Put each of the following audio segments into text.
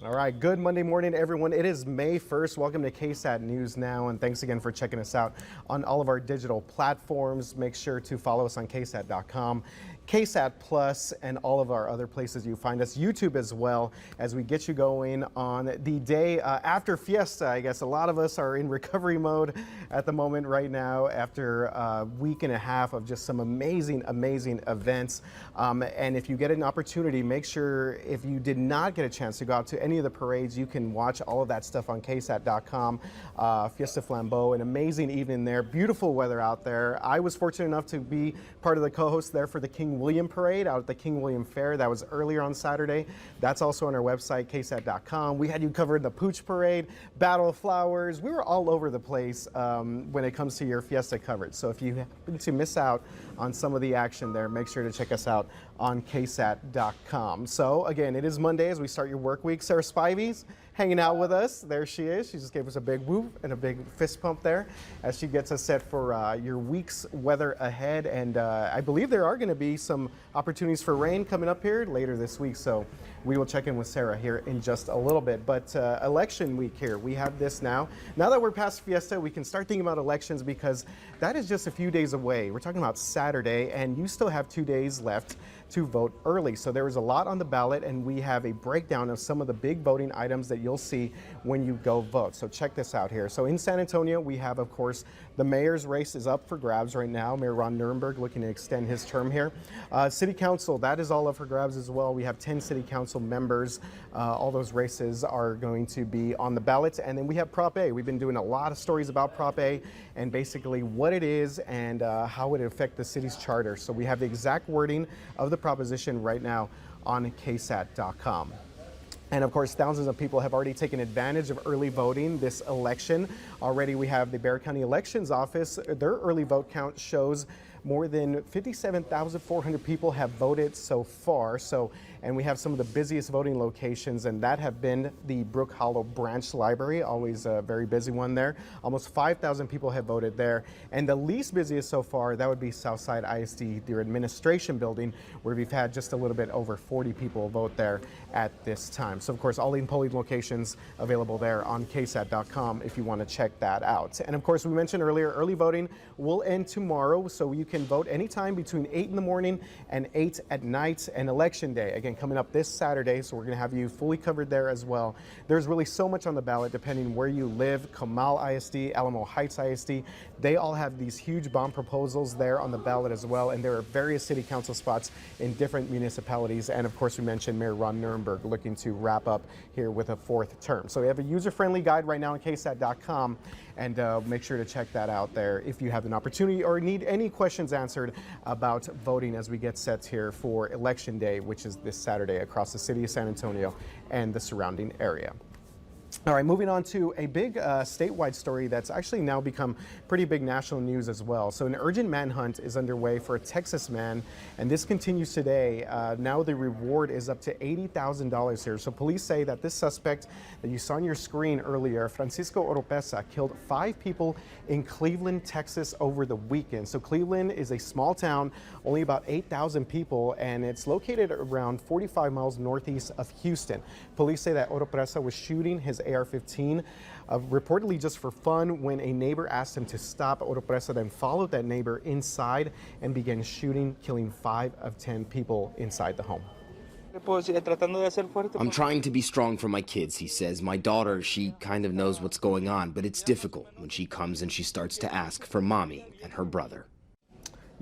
All right, good Monday morning, everyone. It is May 1st. Welcome to KSAT News Now, and thanks again for checking us out on all of our digital platforms. Make sure to follow us on KSAT.com, KSAT Plus, and all of our other places you find us. YouTube as well, as we get you going on the day after Fiesta. I guess a lot of us are in recovery mode at the moment right now after a week and a half of just some amazing events. And if you get an opportunity, make sure if you did not get a chance to go out to any of the parades, you can watch all of that stuff on KSAT.com. Fiesta Flambeau, an amazing evening there. Beautiful weather out there. I was fortunate enough to be part of the co-host there for the King William Parade out at the King William Fair. That was earlier on Saturday. That's also on our website, KSAT.com. We had you covered the Pooch Parade, Battle of Flowers. We were all over the place when it comes to your Fiesta coverage. So if you happen to miss out on some of the action there, make sure to check us out on KSAT.com. So again, it is Monday as we start your work week. Sarah Spivey's hanging out with us. There she is. She just gave us a big whoop and a big fist pump there as she gets us set for your week's weather ahead. And I believe there are going to be some opportunities for rain coming up here later this week. So we will check in with Sarah here in just a little bit. But election week here, we have this now. Now that we're past Fiesta, we can start thinking about elections because that is just a few days away. We're talking about Saturday, and you still have 2 days left to vote early. So there is a lot on the ballot, and we have a breakdown of some of the big voting items that you'll see when you go vote. So check this out here. So in San Antonio, we have, of course, the mayor's race is up for grabs right now. Mayor Ron Nirenberg looking to extend his term here. City Council, that is all up for grabs as well. We have 10 City Council members. All those races are going to be on the ballot. And then we have Prop A. We've been doing a lot of stories about Prop A and basically what it is and how it affects the city's charter. So we have the exact wording of the proposition right now on KSAT.com. And of course, thousands of people have already taken advantage of early voting this election. Already we have the Bexar County Elections Office. Their early vote count shows more than 57,400 people have voted so far. And we have some of the busiest voting locations, and that have been the Brook Hollow Branch Library, always a very busy one there. Almost 5,000 people have voted there. And the least busiest so far, that would be Southside ISD, their administration building, where we've had just a little bit over 40 people vote there at this time. So of course, all the polling locations available there on KSAT.com if you want to check that out. And of course, we mentioned earlier, early voting will end tomorrow, so you can vote anytime between 8 in the morning and 8 at night. And Election Day, again, coming up this Saturday, so we're going to have you fully covered there as well. There's really so much on the ballot depending where you live. Comal ISD, Alamo Heights ISD, they all have these huge bond proposals there on the ballot as well, and there are various city council spots in different municipalities. And of course, we mentioned Mayor Ron Nirenberg looking to wrap up here with a 4th term. So we have a user-friendly guide right now on KSAT.com, and make sure to check that out there if you have an opportunity or need any questions answered about voting as we get set here for Election Day, which is this Saturday across the city of San Antonio and the surrounding area. All right, moving on to a big statewide story that's actually now become pretty big national news as well. So an urgent manhunt is underway for a Texas man, and this continues today. Now the reward is up to $80,000 here. So police say that this suspect that you saw on your screen earlier, Francisco Oropesa, killed 5 people in Cleveland, Texas over the weekend. So Cleveland is a small town, only about 8,000 people, and it's located around 45 miles northeast of Houston. Police say that Oropesa was shooting his AR-15, reportedly just for fun, when a neighbor asked him to stop. Oropesa then followed that neighbor inside and began shooting, killing 5 of 10 people inside the home. I'm trying to be strong for my kids, he says. My daughter, she kind of knows what's going on, but it's difficult when she comes and she starts to ask for mommy and her brother.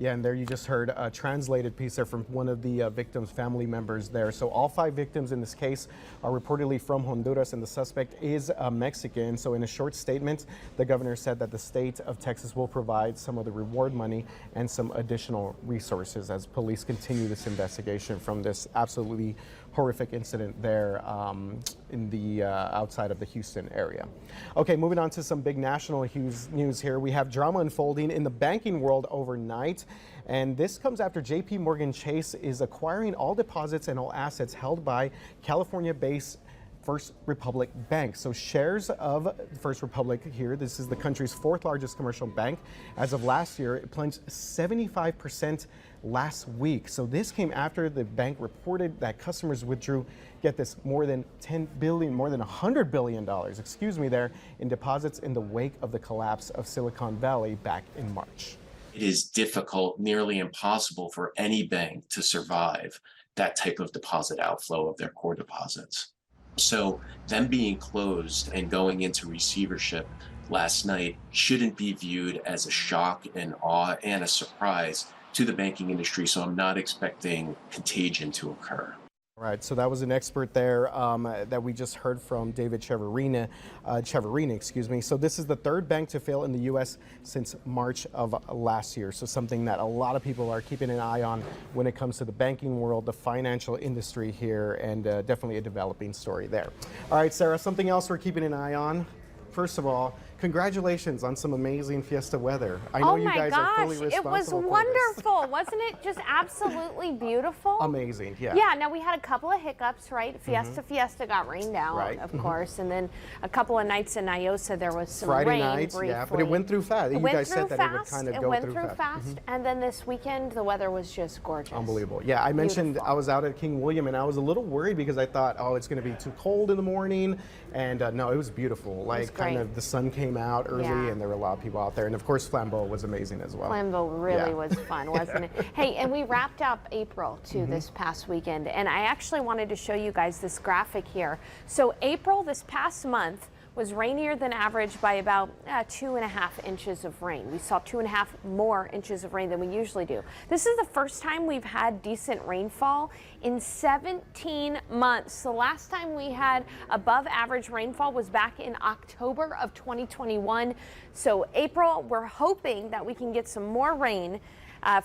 Yeah, and there you just heard a translated piece there from one of the victims' family members there. So all 5 victims in this case are reportedly from Honduras, and the suspect is Mexican. So in a short statement, the governor said that the state of Texas will provide some of the reward money and some additional resources as police continue this investigation from this absolutely horrific incident there in the outside of the Houston area. Okay, moving on to some big national news here. We have drama unfolding in the banking world overnight. And this comes after JP Morgan Chase is acquiring all deposits and all assets held by California-based First Republic Bank. So shares of First Republic here, this is the country's 4th largest commercial bank. As of last year, it plunged 75% last week. So this came after the bank reported that customers withdrew, get this, more than $100 billion, excuse me, there in deposits in the wake of the collapse of Silicon Valley back in March. It is difficult, nearly impossible for any bank to survive that type of deposit outflow of their core deposits. So them being closed and going into receivership last night shouldn't be viewed as a shock and awe and a surprise to the banking industry. So I'm not expecting contagion to occur. Right, so that was an expert there that we just heard from, David Cheverina, excuse me. So this is the third bank to fail in the U.S. since March of last year. So something that a lot of people are keeping an eye on when it comes to the banking world, the financial industry here, and definitely a developing story there. All right, Sarah, something else we're keeping an eye on. First of all, congratulations on some amazing Fiesta weather. I know you guys are fully responsible it was for wonderful. Wasn't it just absolutely beautiful? Amazing, yeah. Yeah, now we had a couple of hiccups, right? Fiesta got rained out, Right. of course, and then a couple of nights in Nyosa there was some Friday rain nights, briefly. yeah, but it went through fast. You guys said that it would kind of go went through through fast, and then this weekend the weather was just gorgeous. Unbelievable. Yeah, I mentioned Beautiful. I was out at King William and I was a little worried because I thought, oh, it's going to be too cold in the morning. And no, it was beautiful. Like, kind great. of the sun came out early Yeah. and there were a lot of people out there. And of course, Flambeau was amazing as well. Flambeau really Yeah. was fun, wasn't it? Hey, and we wrapped up April too this past weekend, and I actually wanted to show you guys this graphic here. So April this past month was rainier than average by about 2.5 inches of rain. We saw 2.5 more inches of rain than we usually do. This is the first time we've had decent rainfall in 17 months. The last time we had above average rainfall was back in October of 2021. So April, we're hoping that we can get some more rain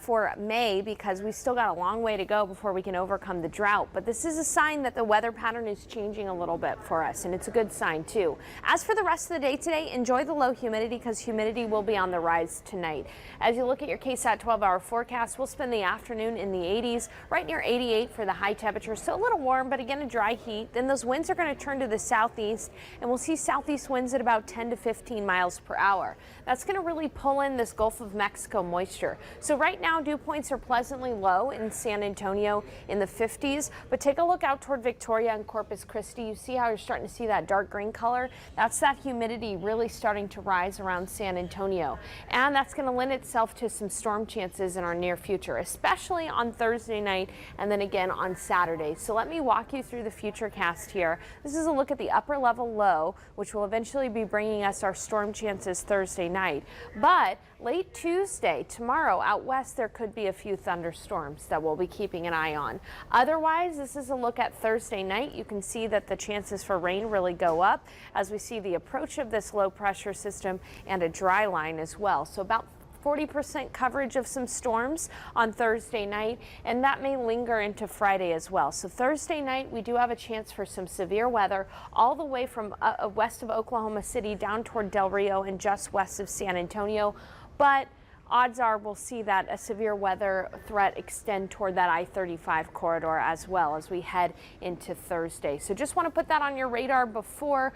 for May, because we still got a long way to go before we can overcome the drought. But this is a sign that the weather pattern is changing a little bit for us, and it's a good sign too. As for the rest of the day today, enjoy the low humidity, because humidity will be on the rise tonight. As you look at your KSAT 12-hour forecast, we'll spend the afternoon in the 80s, right near 88 for the high temperature. So a little warm, but again, a dry heat. Then those winds are going to turn to the southeast, and we'll see southeast winds at about 10 to 15 miles per hour. That's going to really pull in this Gulf of Mexico moisture. So right now, dew points are pleasantly low in San Antonio in the 50s, but take a look out toward Victoria and Corpus Christi. You see how you're starting to see that dark green color? That's that humidity really starting to rise around San Antonio. And that's going to lend itself to some storm chances in our near future, especially on Thursday night and then again on Saturday. So let me walk you through the future cast here. This is a look at the upper level low, which will eventually be bringing us our storm chances Thursday night. But late Tuesday, tomorrow out west, there could be a few thunderstorms that we'll be keeping an eye on. Otherwise, this is a look at Thursday night. You can see that the chances for rain really go up as we see the approach of this low pressure system and a dry line as well. So about 40% coverage of some storms on Thursday night, and that may linger into Friday as well. So Thursday night, we do have a chance for some severe weather all the way from west of Oklahoma City down toward Del Rio and just west of San Antonio. But odds are we'll see that a severe weather threat extend toward that I-35 corridor as well as we head into Thursday. So just want to put that on your radar before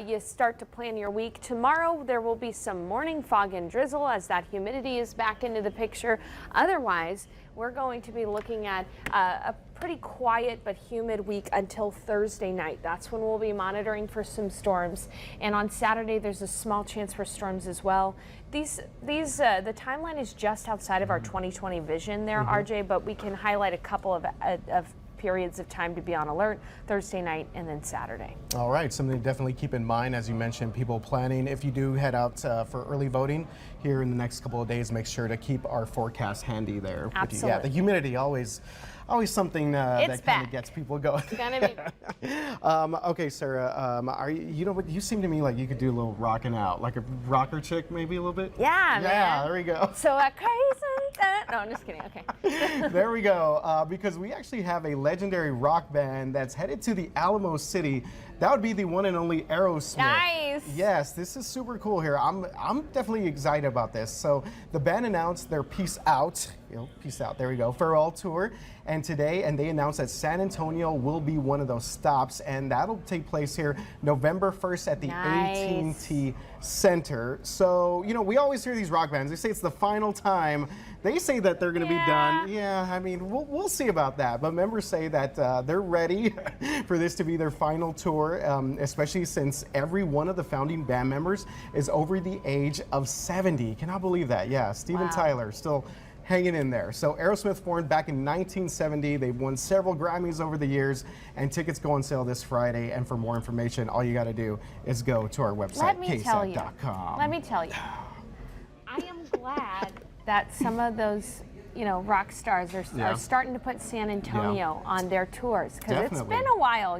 you start to plan your week. Tomorrow there will be some morning fog and drizzle as that humidity is back into the picture. Otherwise, we're going to be looking at a pretty quiet but humid week until Thursday night. That's when we'll be monitoring for some storms. And on Saturday, there's a small chance for storms as well. The timeline is just outside of our 2020 vision there, RJ, but we can highlight a couple of periods of time to be on alert Thursday night and then Saturday. All right, something to definitely keep in mind, as you mentioned, people planning. If you do head out for early voting here in the next couple of days, make sure to keep our forecast handy there. Absolutely. Yeah, the humidity always something that kind of gets people going. It's gonna be. Okay, Sarah, you know what? You seem to me like you could do a little rocking out, like a rocker chick, maybe a little bit. Yeah, man. There we go. So crazy. No, I'm just kidding. Okay. There we go. Because we actually have a legendary rock band that's headed to the Alamo City That would be the one and only Aerosmith. Nice. Yes, this is super cool here. I'm definitely excited about this. So the band announced their Peace Out, Peace Out, there we go, farewell tour. And they announced that San Antonio will be one of those stops, and that'll take place here November 1st at the AT&T Center. So, we always hear these rock bands, they say it's the final time. They say that they're going to be done. Yeah, I mean, we'll see about that. But members say that they're ready for this to be their final tour, especially since every one of the founding band members is over the age of 70. Can I believe that? Yeah, Steven Tyler still hanging in there. So Aerosmith formed back in 1970. They've won several Grammys over the years, and tickets go on sale this Friday. And for more information, all you got to do is go to our website, KSAT.com. Let me tell you, I am glad that some of those rock stars are starting to put San Antonio on their tours, because it's been a while,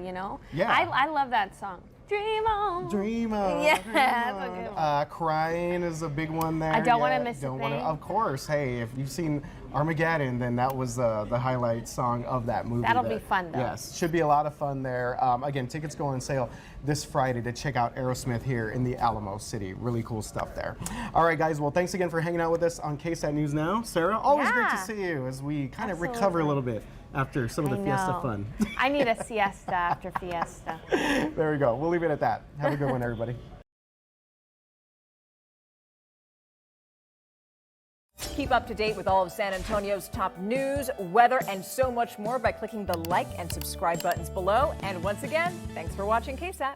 Yeah. I love that song. Dream on. Dream on. Yeah, dream that's a on. good one. Crying is a big one there. I don't want to miss a thing. Of course. Hey, if you've seen Armageddon, then that was the highlight song of that movie. That'll be fun, though. Yes, should be a lot of fun there. Again, tickets go on sale this Friday to check out Aerosmith here in the Alamo City. Really cool stuff there. All right, guys. Well, thanks again for hanging out with us on KSAT News Now. Sarah, always great to see you as we kind of recover a little bit after some of the Fiesta fun. I need a siesta after Fiesta. There we go. We'll leave it at that. Have a good one, everybody. Keep up to date with all of San Antonio's top news, weather, and so much more by clicking the like and subscribe buttons below. And once again, thanks for watching KSAT.